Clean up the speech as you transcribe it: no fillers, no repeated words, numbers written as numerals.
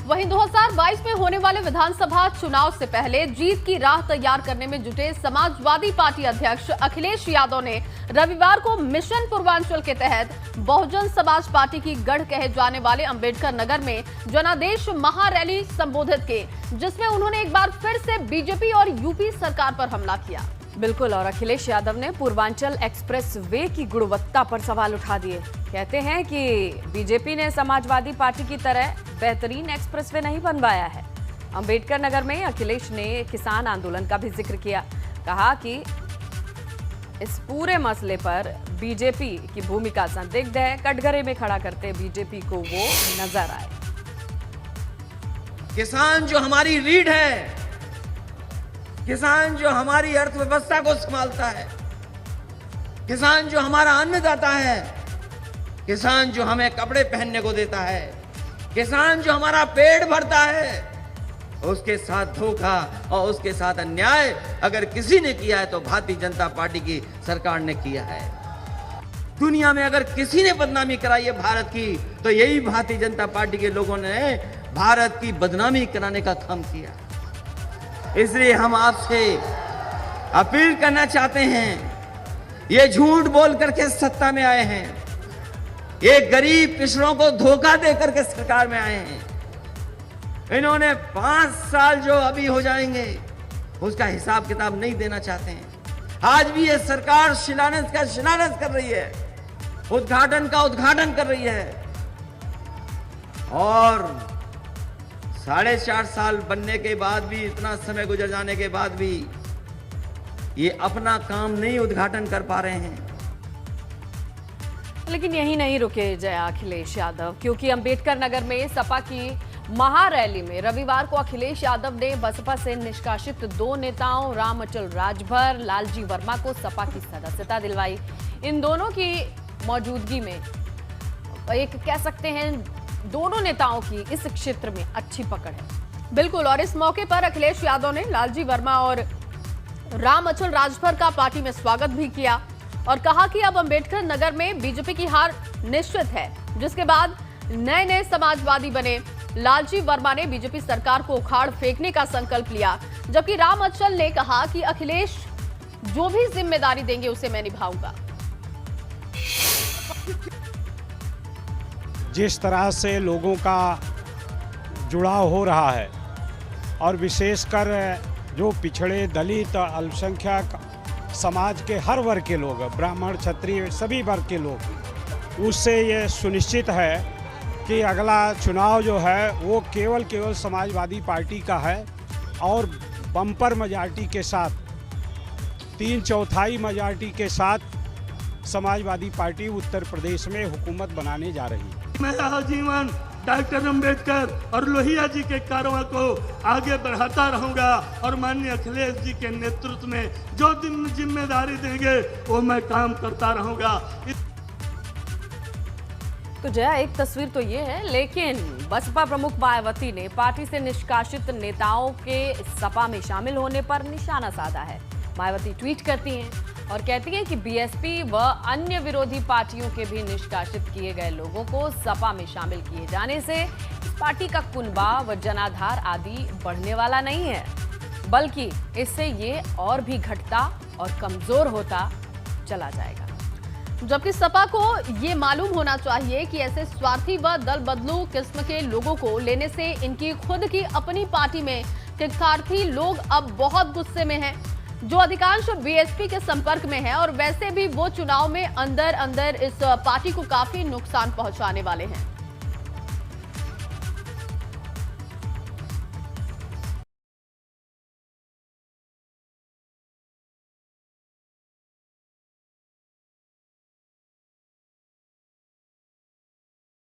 वहीं 2022 में होने वाले विधानसभा चुनाव से पहले जीत की राह तैयार करने में जुटे समाजवादी पार्टी अध्यक्ष अखिलेश यादव ने रविवार को मिशन पूर्वांचल के तहत बहुजन समाज पार्टी की गढ़ कहे जाने वाले अंबेडकर नगर में जनादेश महारैली संबोधित की, जिसमें उन्होंने एक बार फिर से बीजेपी और यूपी सरकार पर हमला किया। बिल्कुल, और अखिलेश यादव ने पूर्वांचल एक्सप्रेस वे की गुणवत्ता पर सवाल उठा दिए। कहते हैं कि बीजेपी ने समाजवादी पार्टी की तरह बेहतरीन एक्सप्रेसवे नहीं बनवाया है। अंबेडकर नगर में अखिलेश ने किसान आंदोलन का भी जिक्र किया। कहा कि इस पूरे मसले पर बीजेपी की भूमिका संदिग्ध है। कटघरे में खड़ा करते बीजेपी को वो नजर आए। किसान जो हमारी रीढ़ है, किसान जो हमारी अर्थव्यवस्था को संभालता है, किसान जो हमारा अन्नदाता है, किसान जो हमें कपड़े पहनने को देता है, किसान जो हमारा पेट भरता है, उसके साथ धोखा और उसके साथ अन्याय अगर किसी ने किया है तो भारतीय जनता पार्टी की सरकार ने किया है। दुनिया में अगर किसी ने बदनामी कराई है भारत की तो यही भारतीय जनता पार्टी के लोगों ने भारत की बदनामी कराने का काम किया। इसलिए हम आपसे अपील करना चाहते हैं, ये झूठ बोल करके सत्ता में आए हैं, ये गरीब पिछड़ों को धोखा दे करके सरकार में आए हैं। इन्होंने 5 साल जो अभी हो जाएंगे उसका हिसाब किताब नहीं देना चाहते हैं। आज भी ये सरकार शिलान्यास का शिलान्यास कर रही है, उद्घाटन का उद्घाटन कर रही है, और 4.5 साल बनने के बाद भी, इतना समय गुजर जाने के बाद भी ये अपना काम नहीं उद्घाटन कर पा रहे हैं। लेकिन यही नहीं रुके जया अखिलेश यादव, क्योंकि अंबेडकर नगर में सपा की महारैली में रविवार को अखिलेश यादव ने बसपा से निष्कासित 2 नेताओं राम अचल राजभर, लालजी वर्मा को सपा की सदस्यता दिलवाई। इन दोनों की मौजूदगी में एक कह सकते हैं दोनों नेताओं की इस क्षेत्र में अच्छी पकड़ है। बिल्कुल, और इस मौके पर अखिलेश यादव ने लालजी वर्मा और राम अचल राजभर का पार्टी में स्वागत भी किया और कहा कि अब अंबेडकर नगर में बीजेपी की हार निश्चित है, जिसके बाद नए समाजवादी बने लालजी वर्मा ने बीजेपी सरकार को उखाड़ फेंकने का संकल्प लिया, जबकि राम अचल ने कहा कि अखिलेश जो भी जिम्मेदारी देंगे उसे मैं निभाऊंगा। जिस तरह से लोगों का जुड़ाव हो रहा है और विशेषकर जो पिछड़े, दलित, अल्पसंख्यक समाज के हर वर्ग के लोग, ब्राह्मण, क्षत्रिय, सभी वर्ग के लोग, उससे ये सुनिश्चित है कि अगला चुनाव जो है वो केवल समाजवादी पार्टी का है और बम्पर मेजॉरिटी के साथ, 3/4 मेजॉरिटी के साथ समाजवादी पार्टी उत्तर प्रदेश में हुकूमत बनाने जा रही है। मैं आजीवन डॉक्टर अंबेडकर और लोहिया जी के कार्यों को आगे बढ़ाता रहूंगा और माननीय अखिलेश जी के नेतृत्व में जो जिम्मेदारी देंगे वो मैं काम करता रहूंगा। तो जया, एक तस्वीर तो ये है, लेकिन बसपा प्रमुख मायावती ने पार्टी से निष्कासित नेताओं के सपा में शामिल होने पर निशाना साधा है। मायावती ट्वीट करती हैं और कहती हैं कि बीएसपी व अन्य विरोधी पार्टियों के भी निष्कासित किए गए लोगों को सपा में शामिल किए जाने से इस पार्टी का कुनबा व जनाधार आदि बढ़ने वाला नहीं है, बल्कि इससे ये और भी घटता और कमजोर होता चला जाएगा। जबकि सपा को ये मालूम होना चाहिए कि ऐसे स्वार्थी व दल बदलू किस्म के लोगों को लेने से इनकी खुद की अपनी पार्टी में शिक्षार्थी लोग अब बहुत गुस्से में हैं, जो अधिकांश बीएसपी के संपर्क में है, और वैसे भी वो चुनाव में अंदर इस पार्टी को काफी नुकसान पहुंचाने वाले हैं।